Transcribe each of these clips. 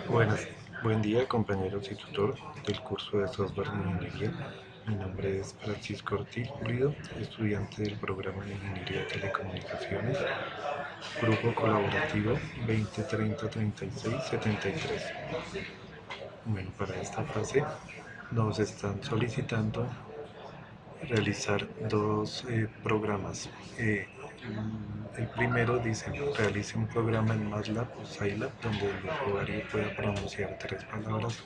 Buenas, buen día compañeros y tutor del curso de software de ingeniería. Mi nombre es Francisco Ortiz Pulido, estudiante del programa de Ingeniería de Telecomunicaciones, Grupo Colaborativo 2030-3673. Bueno, para esta fase nos están solicitando realizar dos programas. El primero dice, realice un programa en MATLAB o Scilab donde el usuario pueda pronunciar tres palabras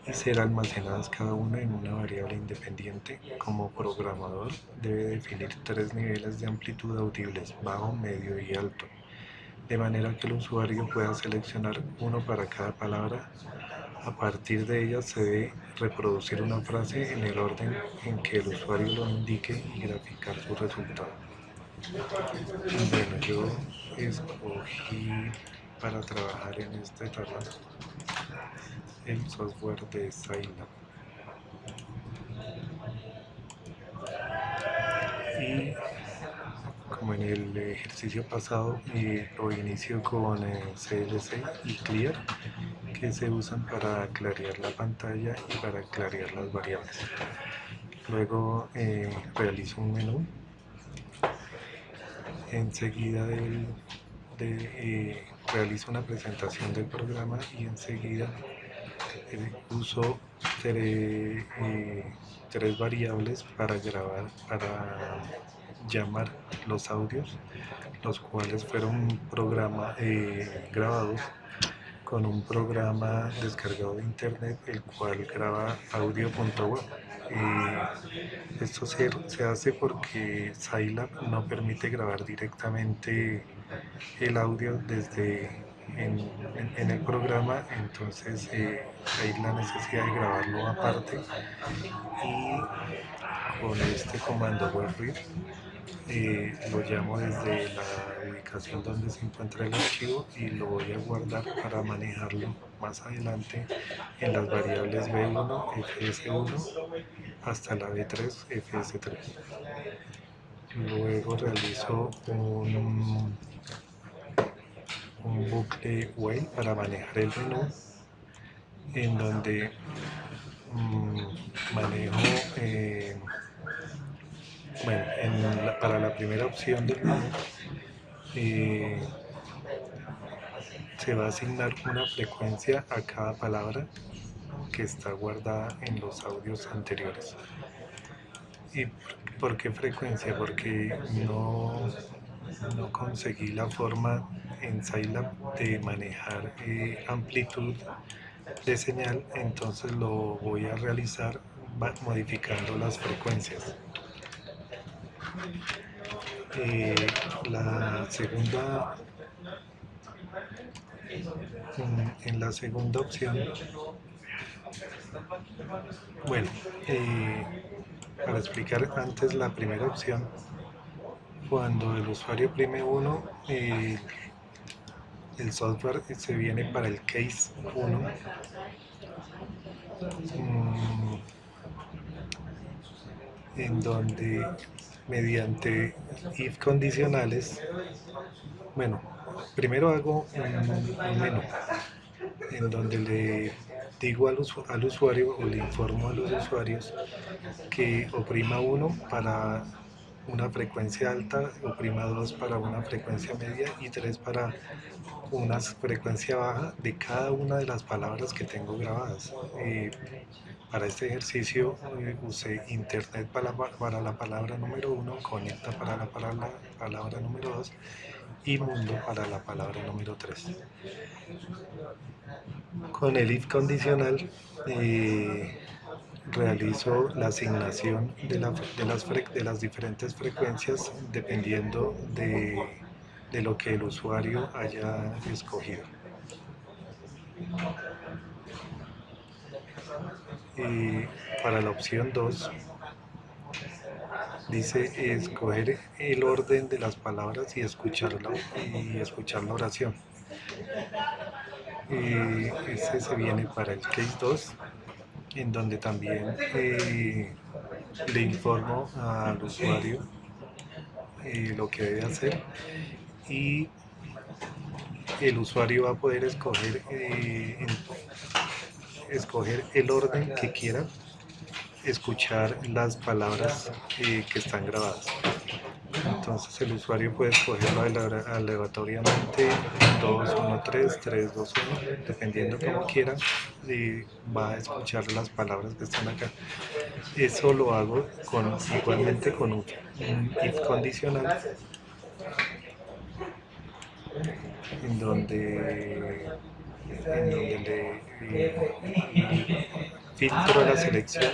y ser almacenadas cada una en una variable independiente. Como programador debe definir tres niveles de amplitud audibles, bajo, medio y alto, de manera que el usuario pueda seleccionar uno para cada palabra. A partir de ellas se debe reproducir una frase en el orden en que el usuario lo indique y graficar su resultado. Bueno, yo escogí para trabajar en esta etapa el software de Scilab. Y como en el ejercicio pasado, lo inicio con CLC y Clear, que se usan para clarear la pantalla y para clarear las variables. Luego realizo un menú. Enseguida realizo una presentación del programa y enseguida uso tres variables para grabar, para llamar los audios, los cuales fueron grabados con un programa descargado de internet, el cual graba audio.web. Esto se hace porque Scilab no permite grabar directamente el audio en el programa, entonces hay la necesidad de grabarlo aparte y con este comando webread lo llamo desde la ubicación donde se encuentra el archivo y lo voy a guardar para manejarlo más adelante en las variables B1, FS1 hasta la B3, FS3. Luego realizo un bucle while para manejar el menú en donde manejo, bueno, para la primera opción del menú eh, se va a asignar una frecuencia a cada palabra que está guardada en los audios anteriores. ¿Y por qué frecuencia? Porque no conseguí la forma en Scilab de manejar amplitud de señal, entonces lo voy a realizar modificando las frecuencias. Eh, la segunda, en la segunda opción, bueno, para explicar antes la primera opción, cuando el usuario oprime 1, el software se viene para el case 1, en donde mediante if condicionales, bueno, primero hago un menú en donde le digo al usuario o le informo a los usuarios que oprima 1 para una frecuencia alta, oprima 2 para una frecuencia media y 3 para una frecuencia baja de cada una de las palabras que tengo grabadas. Para este ejercicio usé internet para la palabra número 1, conecta para la palabra número 2 y mundo para la palabra número 3. Con el if condicional realizo la asignación de las diferentes frecuencias dependiendo de lo que el usuario haya escogido. Para la opción 2 dice escoger el orden de las palabras y escuchar la oración. Ese se viene para el case 2, en donde también le informo al usuario lo que debe hacer y el usuario va a poder escoger el orden que quiera escuchar las palabras que están grabadas. Entonces el usuario puede escogerlo aleatoriamente, 2, 1, 3, 3, 2, 1, dependiendo como quiera, y va a escuchar las palabras que están acá. Eso lo hago igualmente con un if condicional, en donde, le filtro la selección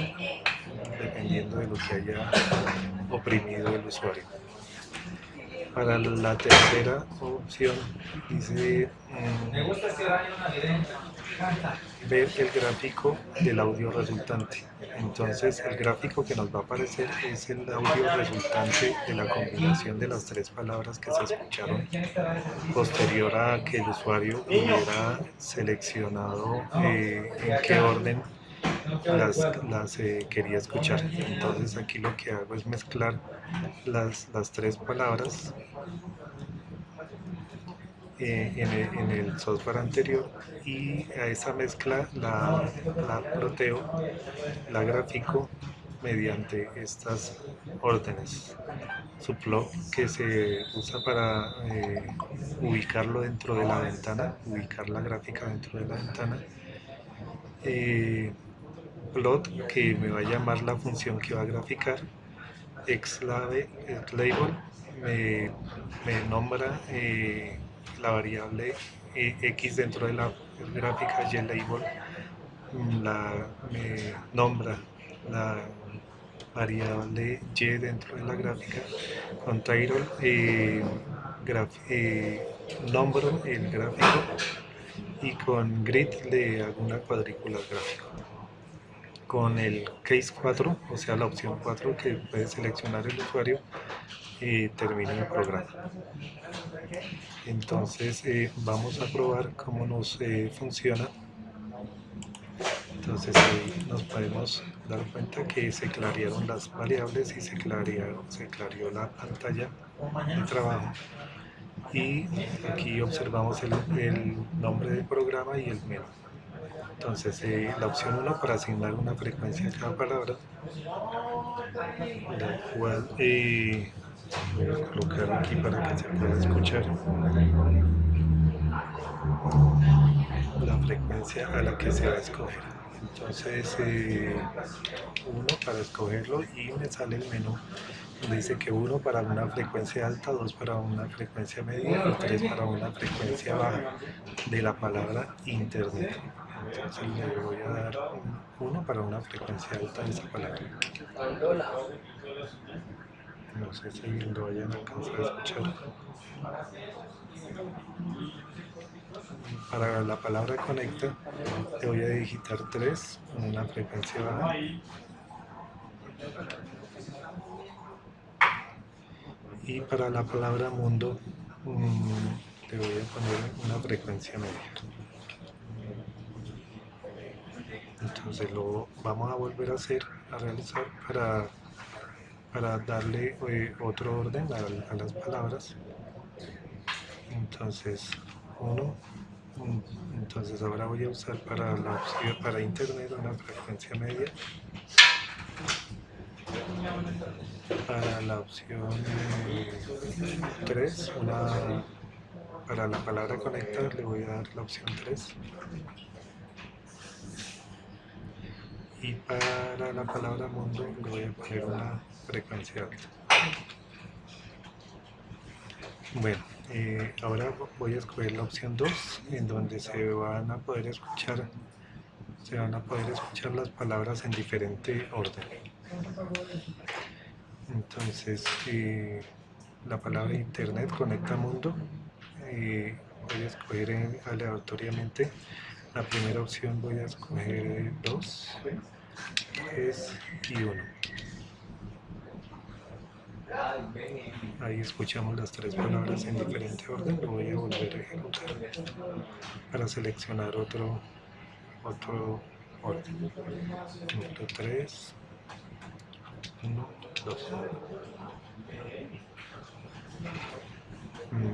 dependiendo de lo que haya oprimido el usuario. Para la tercera opción dice ver el gráfico del audio resultante. Entonces el gráfico que nos va a aparecer es el audio resultante de la combinación de las tres palabras que se escucharon posterior a que el usuario hubiera seleccionado en qué orden las quería escuchar. Entonces aquí lo que hago es mezclar las tres palabras en el software anterior, y a esa mezcla la ploteo, la grafico mediante estas órdenes. Subplot, que se usa para ubicarlo dentro de la ventana, ubicar la gráfica dentro de la ventana. Plot, que me va a llamar la función que va a graficar. Xlabel me nombra la variable X dentro de la gráfica. Ylabel me nombra la variable Y dentro de la gráfica. Con Tyrol nombro el gráfico, y con Grid le hago una cuadrícula al gráfico. Con el case 4, o sea la opción 4 que puede seleccionar el usuario, termino el programa. Entonces vamos a probar cómo nos funciona. Entonces ahí nos podemos dar cuenta que se clarearon las variables y se clareó la pantalla de trabajo. Y aquí observamos el nombre del programa y el menú. Entonces la opción 1 para asignar una frecuencia a cada palabra, la cual voy a colocar aquí para que se pueda escuchar la frecuencia a la que se va a escoger. Entonces 1 para escogerlo, y me sale el menú donde dice que 1 para una frecuencia alta, 2 para una frecuencia media y 3 para una frecuencia baja de la palabra internet. Entonces le voy a dar 1 para una frecuencia alta de esa palabra. No sé si lo vayan a alcanzar a escuchar. Para la palabra conecta le voy a digitar 3 con una frecuencia baja. Y para la palabra mundo le voy a poner una frecuencia media. Entonces lo vamos a volver a realizar para darle otro orden a las palabras. Entonces 1. Entonces ahora voy a usar para internet una frecuencia media. Para la opción 3, para la palabra conectar le voy a dar la opción 3. Y para la palabra mundo le voy a poner una frecuencia alta. Bueno, ahora voy a escoger la opción 2, en donde se van a poder escuchar las palabras en diferente orden. Entonces la palabra internet conecta mundo, voy a escoger aleatoriamente. La primera opción voy a escoger 2, 3 y 1. Ahí escuchamos las tres palabras en diferente orden. Lo voy a volver a ejecutar para seleccionar otro orden. 3, 1, 2.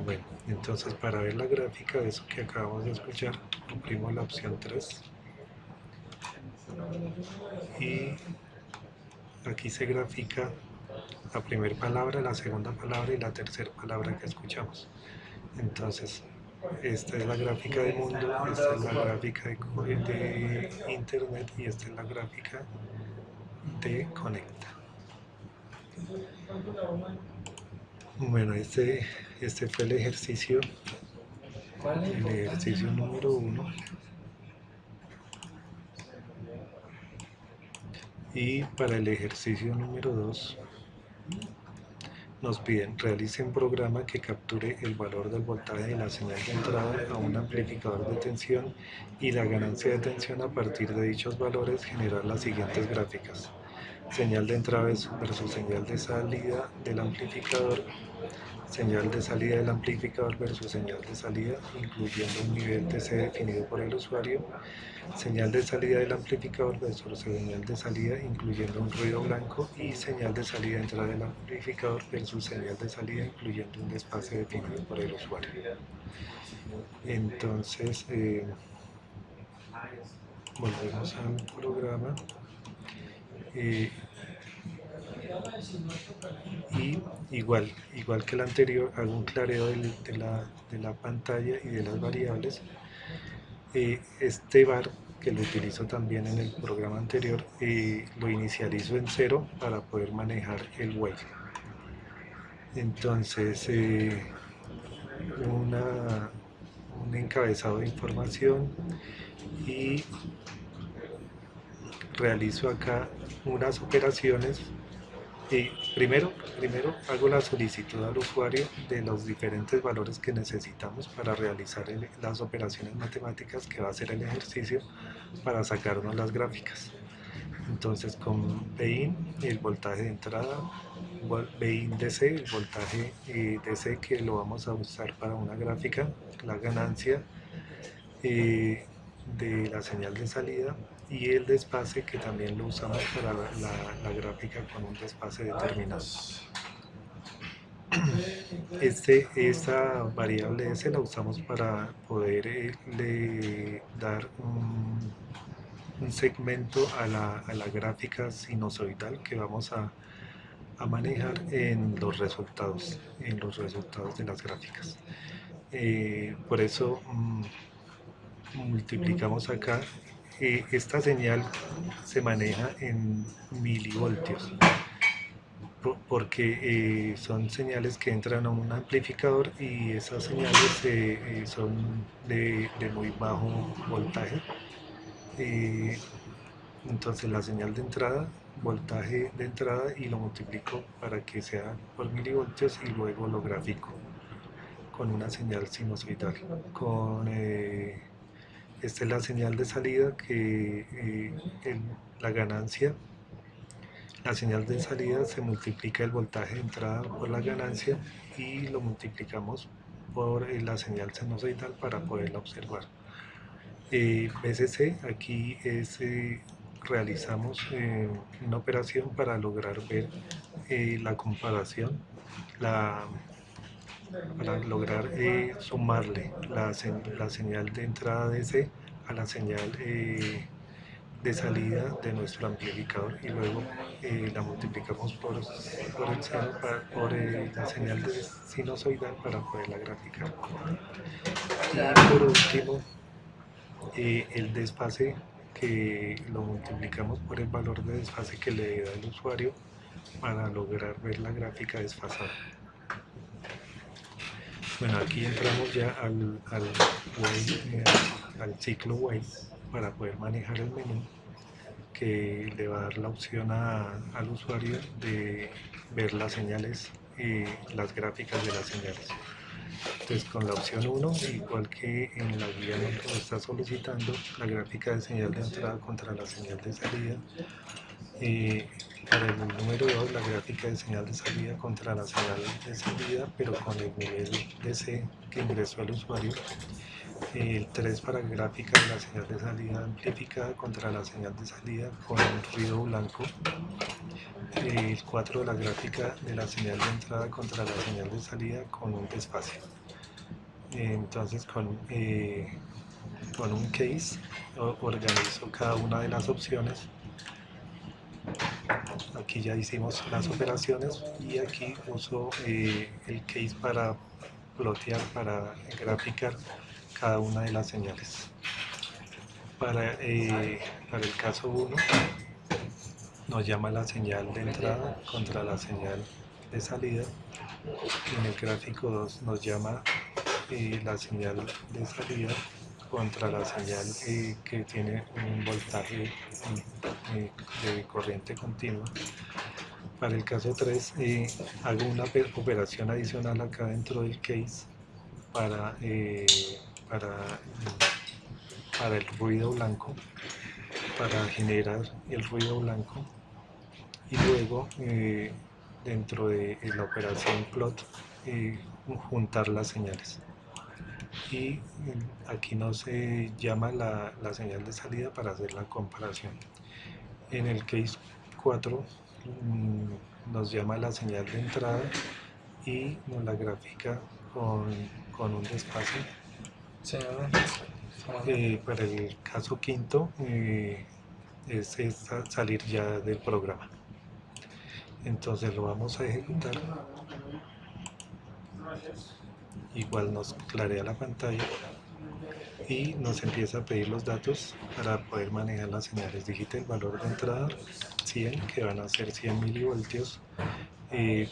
Bueno, entonces para ver la gráfica de eso que acabamos de escuchar, oprimo la opción 3 y aquí se grafica la primera palabra, la segunda palabra y la tercera palabra que escuchamos. Entonces, esta es la gráfica de mundo, esta es la gráfica de internet y esta es la gráfica de conecta. Bueno, este fue el ejercicio número 1. Y para el ejercicio número 2 nos piden realice un programa que capture el valor del voltaje de la señal de entrada a un amplificador de tensión y la ganancia de tensión a partir de dichos valores, generar las siguientes gráficas: señal de entrada versus señal de salida del amplificador, señal de salida del amplificador versus señal de salida, incluyendo un nivel DC definido por el usuario, señal de salida del amplificador versus señal de salida incluyendo un ruido blanco, y señal de salida de entrada del amplificador versus señal de salida incluyendo un desfase definido por el usuario. Entonces, volvemos al programa y igual que el anterior, hago un clareo de la pantalla y de las variables. Este bar, que lo utilizo también en el programa anterior, lo inicializo en 0 para poder manejar el while. Entonces, un encabezado de información y realizo acá unas operaciones. Primero hago la solicitud al usuario de los diferentes valores que necesitamos para realizar las operaciones matemáticas que va a hacer el ejercicio para sacarnos las gráficas. Entonces, con BIN, el voltaje de entrada, BIN DC, el voltaje DC que lo vamos a usar para una gráfica, la ganancia de la señal de salida y el desfase que también lo usamos para la gráfica con un desfase determinado. Esta variable S la usamos para poder dar un segmento a la gráfica sinusoidal que vamos a manejar en los resultados de las gráficas. Por eso multiplicamos acá. Esta señal se maneja en milivoltios porque son señales que entran a un amplificador y esas señales son de muy bajo voltaje. Entonces la señal de entrada, voltaje de entrada, y lo multiplico para que sea por milivoltios y luego lo grafico con una señal sinusoidal. Esta es la señal de salida, que la ganancia, la señal de salida se multiplica el voltaje de entrada por la ganancia y lo multiplicamos por la señal sinusoidal para poderla observar. BCC, aquí realizamos una operación para lograr ver la comparación, para lograr sumarle la señal de entrada DC a la señal de salida de nuestro amplificador y luego la multiplicamos por el seno, por la señal de sinusoidal para poderla graficar. Y por último, el desfase, que lo multiplicamos por el valor de desfase que le da el usuario para lograr ver la gráfica desfasada. Bueno, aquí entramos ya al ciclo while para poder manejar el menú, que le va a dar la opción al usuario de ver las señales y las gráficas de las señales. Entonces, con la opción 1, igual que en la guía nos lo está solicitando, la gráfica de señal de entrada contra la señal de salida. Para el número 2, la gráfica de señal de salida contra la señal de salida, pero con el nivel DC que ingresó el usuario. El 3 para gráfica de la señal de salida amplificada contra la señal de salida con un ruido blanco. El 4 de la gráfica de la señal de entrada contra la señal de salida con un desfase. Entonces con un case organizo cada una de las opciones. Aquí ya hicimos las operaciones y aquí uso el case para plotear, para graficar cada una de las señales. Para el caso 1 nos llama la señal de entrada contra la señal de salida. En el gráfico 2 nos llama la señal de salida contra la señal que tiene un voltaje de corriente continua. Para el caso 3 hago una operación adicional acá dentro del case para, para el ruido blanco, para generar el ruido blanco, y luego dentro de la operación plot juntar las señales. Y aquí nos llama la señal de salida para hacer la comparación. En el case 4 nos llama la señal de entrada y nos la grafica con un desfase. Para el caso quinto es salir ya del programa. Entonces lo vamos a ejecutar. Igual nos clarea la pantalla y nos empieza a pedir los datos para poder manejar las señales. Digita el valor de entrada 100, que van a ser 100 milivoltios,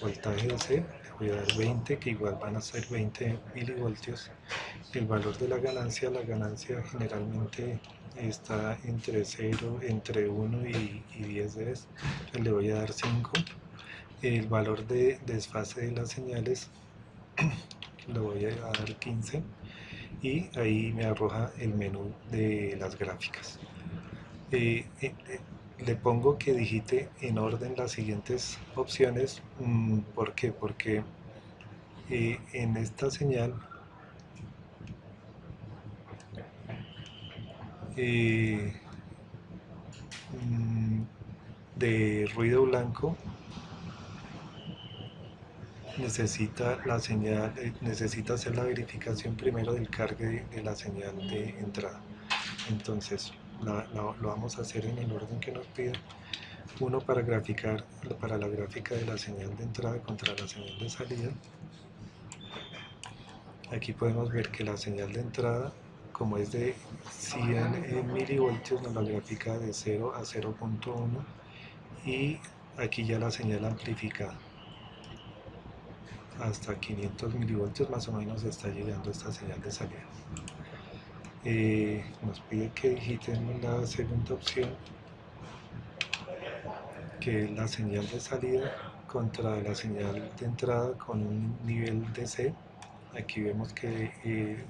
voltaje DC, le voy a dar 20, que igual van a ser 20 milivoltios. El valor de la ganancia generalmente está entre 0, entre 1 y 10 dB, le voy a dar 5. El valor de desfase de las señales le voy a dar 15 y ahí me arroja el menú de las gráficas. Le pongo que digite en orden las siguientes opciones. ¿Por qué? Porque en esta señal de ruido blanco necesita la señal, necesita hacer la verificación primero del cargue de la señal de entrada. Entonces lo vamos a hacer en el orden que nos pide. Uno para graficar, para la gráfica de la señal de entrada contra la señal de salida. Aquí podemos ver que la señal de entrada, como es de 100 milivoltios, nos la grafica de 0 a 0.1, y aquí ya la señal amplificada hasta 500 milivoltios más o menos está llegando esta señal de salida. Nos pide que digitemos la segunda opción, que es la señal de salida contra la señal de entrada con un nivel DC. Aquí vemos que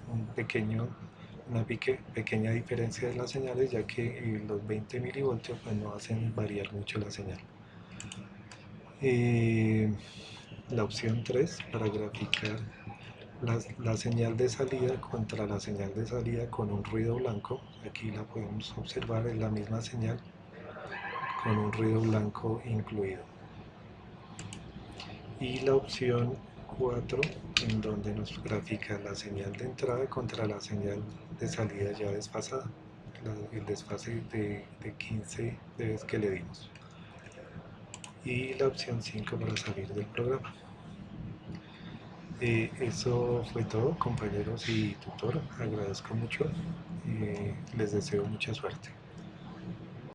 una pequeña diferencia de las señales, ya que los 20 milivoltios pues no hacen variar mucho la señal. La opción 3 para graficar la señal de salida contra la señal de salida con un ruido blanco. Aquí la podemos observar, en la misma señal con un ruido blanco incluido. Y la opción 4, en donde nos grafica la señal de entrada contra la señal de salida ya desfasada, el desfase de 15 dB que le dimos. Y la opción 5 para salir del programa. Eso fue todo, compañeros y tutor. Agradezco mucho. Les deseo mucha suerte.